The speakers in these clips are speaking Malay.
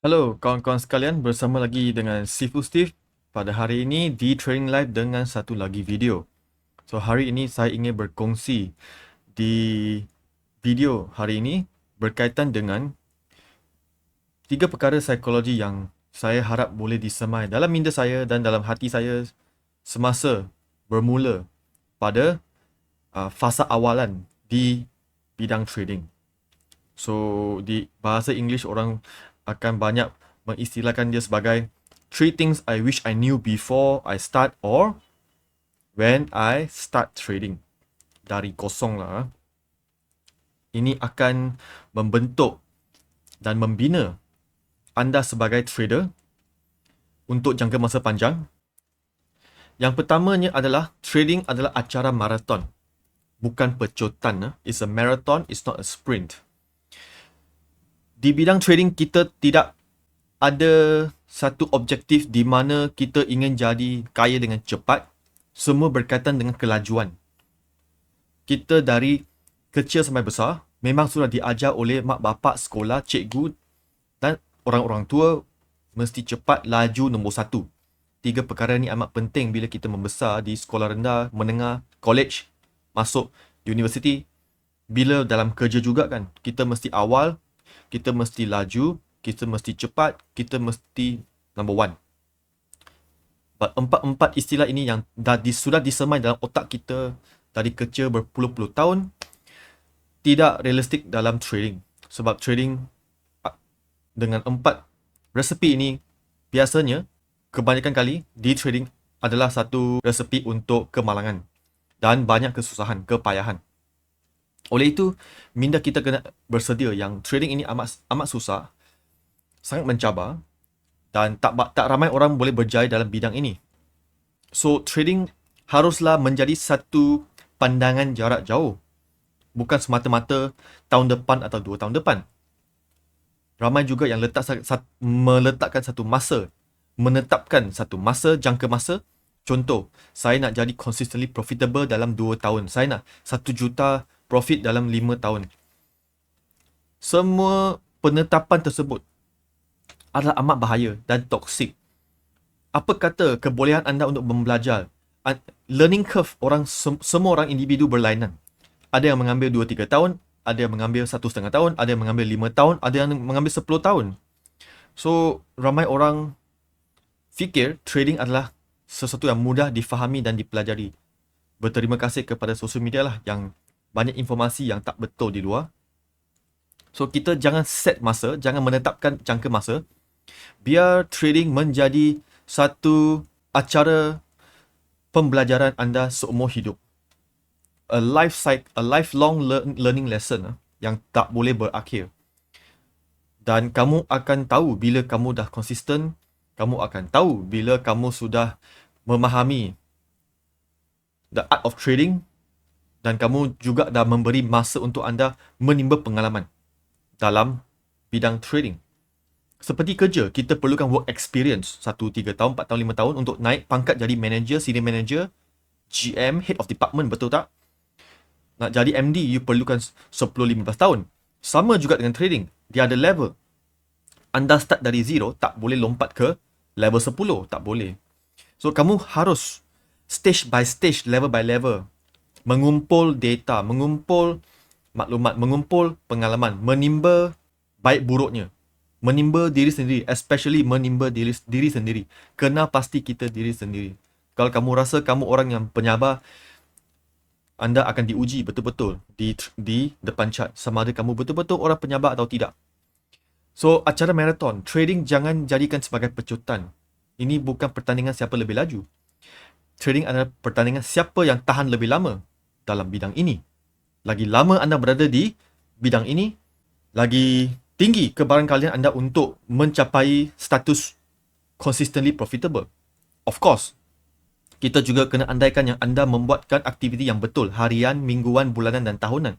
Halo kawan-kawan sekalian, bersama lagi dengan Sifu Steve pada hari ini di Trading Live dengan satu lagi video. So hari ini saya ingin berkongsi di video hari ini berkaitan dengan tiga perkara psikologi yang saya harap boleh disemai dalam minda saya dan dalam hati saya semasa bermula pada fasa awalan di bidang trading. So di bahasa English orang akan banyak mengistilahkan dia sebagai three things I wish I knew before I start or when I start trading. Dari kosong lah. Ini akan membentuk dan membina anda sebagai trader untuk jangka masa panjang. Yang pertamanya adalah trading adalah acara maraton, bukan pecutan. It's a marathon, it's not a sprint. Di bidang trading kita tidak ada satu objektif di mana kita ingin jadi kaya dengan cepat. Semua berkaitan dengan kelajuan. Kita dari kecil sampai besar memang sudah diajar oleh mak bapak, sekolah, cikgu dan orang-orang tua mesti cepat, laju, nombor satu. Tiga perkara ni amat penting bila kita membesar di sekolah rendah, menengah, college, masuk universiti. Bila dalam kerja juga kan, kita mesti awal, kita mesti laju, kita mesti cepat, kita mesti number one. Empat-empat istilah ini yang sudah disemai dalam otak kita dari kecil berpuluh-puluh tahun, tidak realistik dalam trading. Sebab trading dengan empat resepi ini, biasanya kebanyakan kali di trading adalah satu resepi untuk kemalangan dan banyak kesusahan, kepayahan. Oleh itu, minda kita kena bersedia yang trading ini amat susah, sangat mencabar dan tak ramai orang boleh berjaya dalam bidang ini. So, trading haruslah menjadi satu pandangan jarak jauh. Bukan semata-mata tahun depan atau 2 tahun depan. Ramai juga yang meletakkan satu masa, menetapkan satu masa, jangka masa. Contoh, saya nak jadi consistently profitable dalam 2 tahun. Saya nak 1 juta profit dalam 5 tahun. Semua penetapan tersebut adalah amat bahaya dan toksik. Apa kata kebolehan anda untuk belajar? Learning curve semua orang individu berlainan. Ada yang mengambil 2-3 tahun, ada yang mengambil 1,5 tahun, ada yang mengambil 5 tahun, ada yang mengambil 10 tahun. So, ramai orang fikir trading adalah sesuatu yang mudah difahami dan dipelajari. Berterima kasih kepada sosial media lah yang banyak informasi yang tak betul di luar. So, kita jangan set masa, jangan menetapkan jangka masa. Biar trading menjadi satu acara pembelajaran anda seumur hidup. A lifelong learning lesson yang tak boleh berakhir. Dan kamu akan tahu bila kamu dah konsisten, kamu akan tahu bila kamu sudah memahami the art of trading dan kamu juga dah memberi masa untuk anda menimba pengalaman dalam bidang trading. Seperti kerja, kita perlukan work experience 1, 3 tahun, 4 tahun, 5 tahun untuk naik pangkat jadi manager, senior manager, GM, head of department, betul tak? Nak jadi MD, you perlukan 10-15 tahun. Sama juga dengan trading. Dia ada level. Anda start dari zero, tak boleh lompat ke level 10. Tak boleh. So, kamu harus stage by stage, level by level. Mengumpul data, mengumpul maklumat, mengumpul pengalaman, menimba baik buruknya. Menimba diri sendiri, especially menimba diri sendiri. Kena pasti kita diri sendiri. Kalau kamu rasa kamu orang yang penyabar, anda akan diuji betul-betul di depan chat sama ada kamu betul-betul orang penyabar atau tidak. So, acara marathon, trading jangan jadikan sebagai pecutan. Ini bukan pertandingan siapa lebih laju. Trading adalah pertandingan siapa yang tahan lebih lama dalam bidang ini. Lagi lama anda berada di bidang ini, lagi tinggi kebarangkalian anda untuk mencapai status consistently profitable. Of course, kita juga kena andaikan yang anda membuatkan aktiviti yang betul, harian, mingguan, bulanan dan tahunan.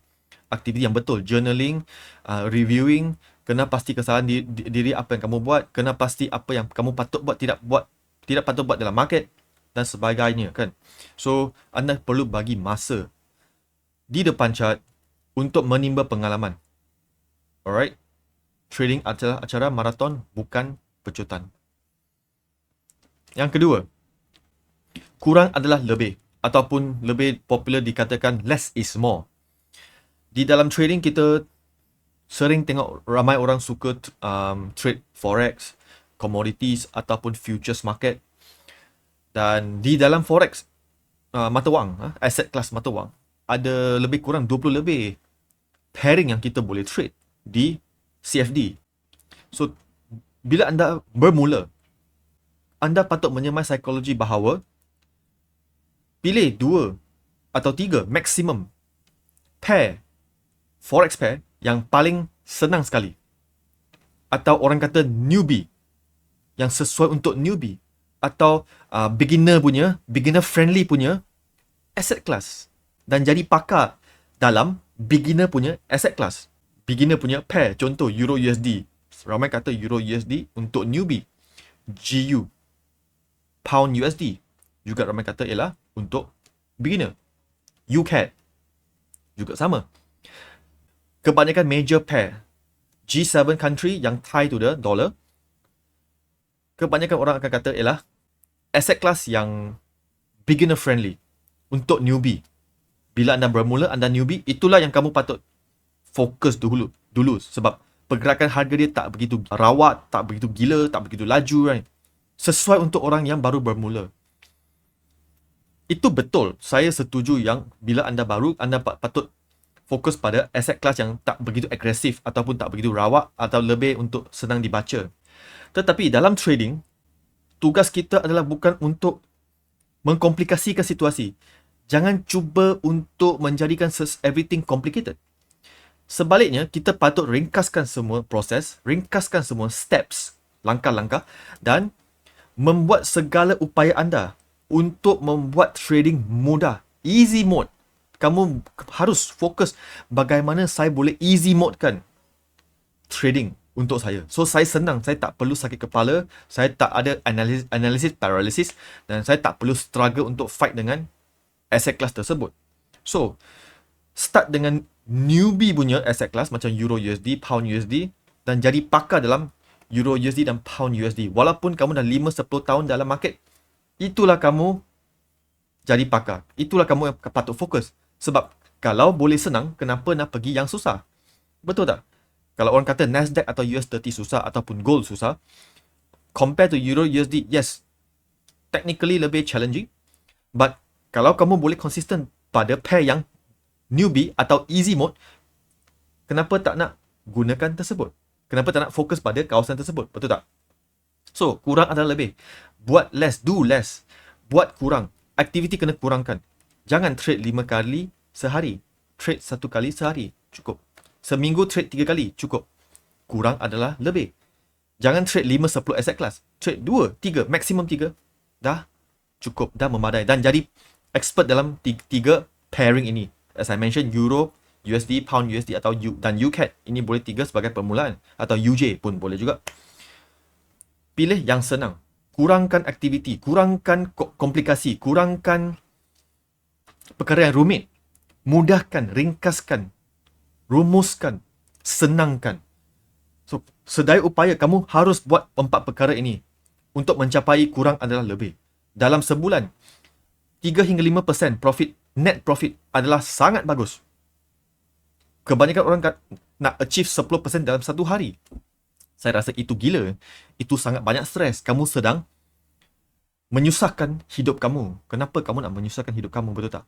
Aktiviti yang betul, journaling, reviewing, kena pasti kesalahan diri apa yang kamu buat, kena pasti apa yang kamu patut buat, tidak patut buat dalam market dan sebagainya kan. So, anda perlu bagi masa di depan chart untuk menimba pengalaman. Alright? Trading adalah acara maraton, bukan pecutan. Yang kedua, kurang adalah lebih, ataupun lebih popular dikatakan less is more. Di dalam trading kita sering tengok ramai orang suka trade forex, commodities ataupun futures market. Dan di dalam forex, mata wang, asset class mata wang, ada lebih kurang 20 lebih pairing yang kita boleh trade di CFD. So, bila anda bermula, anda patut menyemai psikologi bahawa pilih 2 atau 3 maksimum pair, forex pair yang paling senang sekali. Atau orang kata newbie, yang sesuai untuk newbie. Atau beginner friendly punya asset class. Dan jadi pakar dalam beginner punya asset class. Beginner punya pair, contoh Euro USD. Ramai kata Euro USD untuk newbie. GU, Pound USD, juga ramai kata ialah untuk beginner. UCAD, juga sama. Kebanyakan major pair, G7 country yang tie to the dollar, kebanyakan orang akan kata ialah asset class yang beginner friendly untuk newbie. Bila anda bermula, anda newbie, itulah yang kamu patut fokus dulu sebab pergerakan harga dia tak begitu rawat, tak begitu gila, tak begitu laju, right? Sesuai untuk orang yang baru bermula. Itu betul. Saya setuju yang bila anda baru, anda patut fokus pada asset class yang tak begitu agresif ataupun tak begitu rawat atau lebih untuk senang dibaca. Tetapi dalam trading, tugas kita adalah bukan untuk mengkomplikasikan situasi. Jangan cuba untuk menjadikan everything complicated. Sebaliknya, kita patut ringkaskan semua proses, ringkaskan semua steps, langkah-langkah, dan membuat segala upaya anda untuk membuat trading mudah. Easy mode. Kamu harus fokus bagaimana saya boleh easy mode kan trading untuk saya. So, saya senang. Saya tak perlu sakit kepala. Saya tak ada analysis paralysis. Dan saya tak perlu struggle untuk fight dengan asset class tersebut. So, start dengan newbie punya asset class macam Euro USD, Pound USD dan jadi pakar dalam Euro USD dan Pound USD. Walaupun kamu dah 5-10 tahun dalam market, itulah kamu jadi pakar. Itulah kamu yang patut fokus. Sebab kalau boleh senang, kenapa nak pergi yang susah? Betul tak? Kalau orang kata Nasdaq atau US30 susah ataupun gold susah, compare to Euro USD, yes, technically lebih challenging. But kalau kamu boleh konsisten pada pair yang newbie atau easy mode, kenapa tak nak gunakan tersebut? Kenapa tak nak fokus pada kawasan tersebut? Betul tak? So, kurang adalah lebih. Buat less, do less. Buat kurang. Aktiviti kena kurangkan. Jangan trade 5 kali sehari. Trade 1 kali sehari. Cukup. Seminggu trade 3 kali. Cukup. Kurang adalah lebih. Jangan trade 5-10 asset class. Trade 2, 3, maksimum 3. Dah cukup. Dah memadai. Dan jadi expert dalam 3 pairing ini. As I mentioned, Euro, USD, Pound USD atau dan UCAD. Ini boleh 3 sebagai permulaan. Atau UJ pun boleh juga. Pilih yang senang. Kurangkan aktiviti. Kurangkan komplikasi. Kurangkan perkara yang rumit. Mudahkan, ringkaskan, rumuskan, senangkan. So, sedaya upaya kamu harus buat 4 perkara ini untuk mencapai kurang adalah lebih. Dalam sebulan, 3 hingga 5% profit, net profit adalah sangat bagus. Kebanyakan orang nak achieve 10% dalam satu hari. Saya rasa itu gila. Itu sangat banyak stres. Kamu sedang menyusahkan hidup kamu. Kenapa kamu nak menyusahkan hidup kamu, betul tak?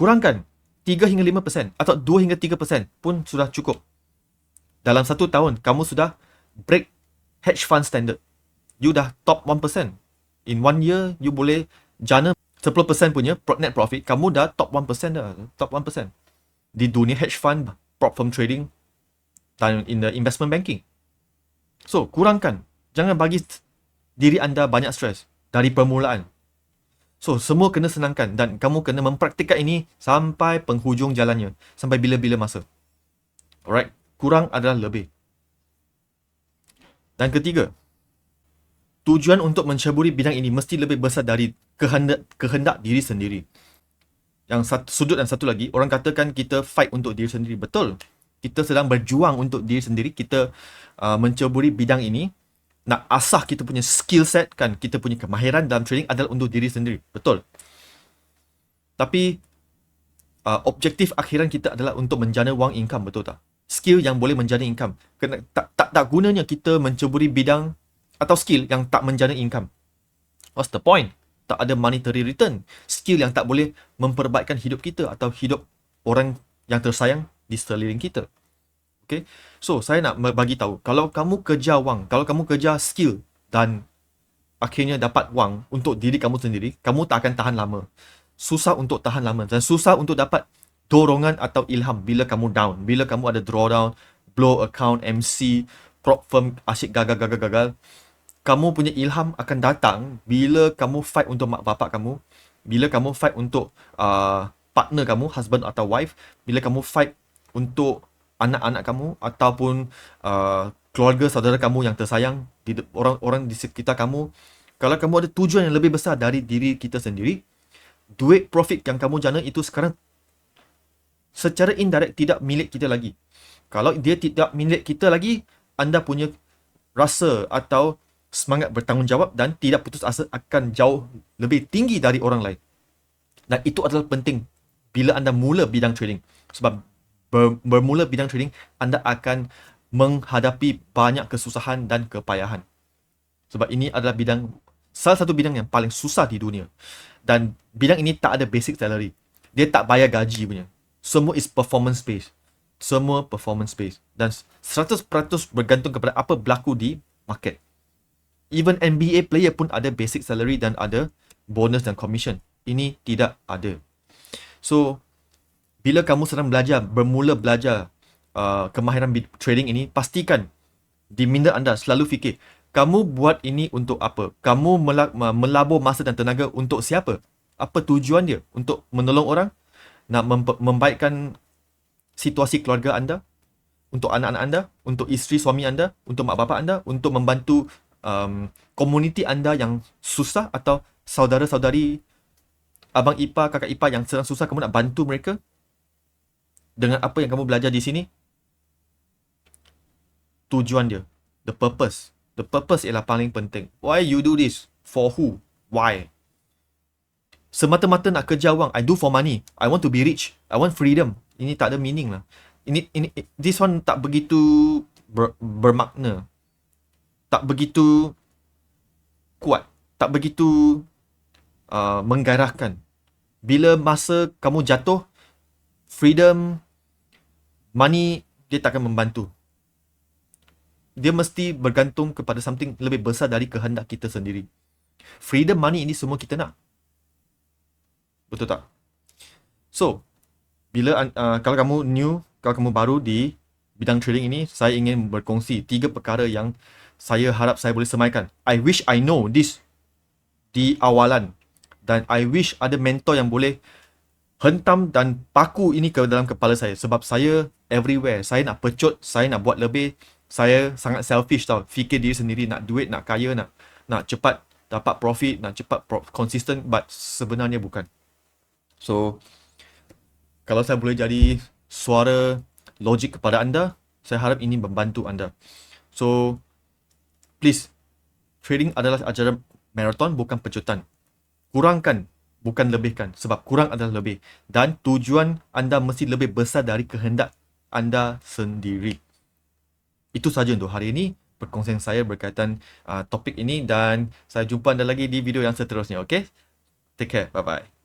Kurangkan 3 hingga 5% atau 2 hingga 3% pun sudah cukup. Dalam 1 tahun, kamu sudah break hedge fund standard. You dah top 1%. In 1 year, you boleh jana 10% punya net profit. Kamu dah top 1% dah. Top 1%. Di dunia hedge fund, prop firm trading dan in the investment banking. So, kurangkan. Jangan bagi diri anda banyak stres dari permulaan. So, semua kena senangkan dan kamu kena mempraktikkan ini sampai penghujung jalannya. Sampai bila-bila masa. Alright? Kurang adalah lebih. Dan ketiga, tujuan untuk menceburi bidang ini mesti lebih besar dari kehendak diri sendiri. Yang satu sudut dan satu lagi, orang katakan kita fight untuk diri sendiri. Betul. Kita sedang berjuang untuk diri sendiri. Kita menceburi bidang ini. Nak asah kita punya skill set kan, kita punya kemahiran dalam trading adalah untuk diri sendiri. Betul. Tapi objektif akhiran kita adalah untuk menjana wang income, betul tak? Skill yang boleh menjana income. Kena, tak gunanya kita menceburi bidang atau skill yang tak menjana income. What's the point? Tak ada monetary return. Skill yang tak boleh memperbaikkan hidup kita atau hidup orang yang tersayang di sekeliling kita. Okay? So, saya nak bagi tahu, kalau kamu kejar wang, kalau kamu kejar skill dan akhirnya dapat wang untuk diri kamu sendiri, kamu tak akan tahan lama. Susah untuk tahan lama dan susah untuk dapat dorongan atau ilham bila kamu down, bila kamu ada drawdown, blow account, MC, prop firm asyik gagal. Kamu punya ilham akan datang bila kamu fight untuk mak bapak kamu, bila kamu fight untuk partner kamu, husband atau wife, bila kamu fight untuk anak-anak kamu ataupun keluarga saudara kamu yang tersayang, orang-orang di sekitar kamu. Kalau kamu ada tujuan yang lebih besar dari diri kita sendiri, duit profit yang kamu jana itu sekarang secara indirect tidak milik kita lagi. Kalau dia tidak milik kita lagi, anda punya rasa atau semangat bertanggungjawab dan tidak putus asa akan jauh lebih tinggi dari orang lain. Dan itu adalah penting bila anda mula bidang trading. Sebab bermula bidang trading, anda akan menghadapi banyak kesusahan dan kepayahan. Sebab ini adalah salah satu bidang yang paling susah di dunia. Dan bidang ini tak ada basic salary. Dia tak bayar gaji punya. Semua is performance based. Semua performance based. Dan 100% bergantung kepada apa berlaku di market. Even NBA player pun ada basic salary dan ada bonus dan commission. Ini tidak ada. So, bila kamu sedang bermula belajar kemahiran trading ini, pastikan di minda anda selalu fikir, kamu buat ini untuk apa? Kamu melabur masa dan tenaga untuk siapa? Apa tujuan dia? Untuk menolong orang? Nak membaikkan situasi keluarga anda? Untuk anak-anak anda? Untuk isteri suami anda? Untuk mak bapak anda? Untuk membantu komuniti anda yang susah, atau saudara-saudari, abang ipar, kakak ipar yang sedang susah, kamu nak bantu mereka dengan apa yang kamu belajar di sini? Tujuan dia, the purpose ialah paling penting. Why you do this? For who? Why? Semata-mata nak kerja wang, I do for money, I want to be rich, I want freedom. Ini tak ada meaning lah. This one tak begitu bermakna, tak begitu kuat, tak begitu menggairahkan. Bila masa kamu jatuh, freedom, money, dia takkan membantu. Dia mesti bergantung kepada something lebih besar dari kehendak kita sendiri. Freedom, money, ini semua kita nak. Betul tak? So, bila kalau kamu new, kalau kamu baru di bidang trading ini, saya ingin berkongsi 3 perkara yang saya harap saya boleh semaikan. I wish I know this di awalan. Dan I wish ada mentor yang boleh hentam dan paku ini ke dalam kepala saya. Sebab saya everywhere. Saya nak pecut, saya nak buat lebih. Saya sangat selfish tau. Fikir diri sendiri, nak duit, nak kaya, nak cepat dapat profit, nak cepat consistent. But sebenarnya bukan. So, kalau saya boleh jadi suara logik kepada anda, saya harap ini membantu anda. So, please, trading adalah ajaran marathon, bukan pecutan. Kurangkan, bukan lebihkan. Sebab kurang adalah lebih. Dan tujuan anda mesti lebih besar dari kehendak anda sendiri. Itu saja untuk hari ini, perkongsian saya berkaitan topik ini, dan saya jumpa anda lagi di video yang seterusnya. Okay? Take care. Bye-bye.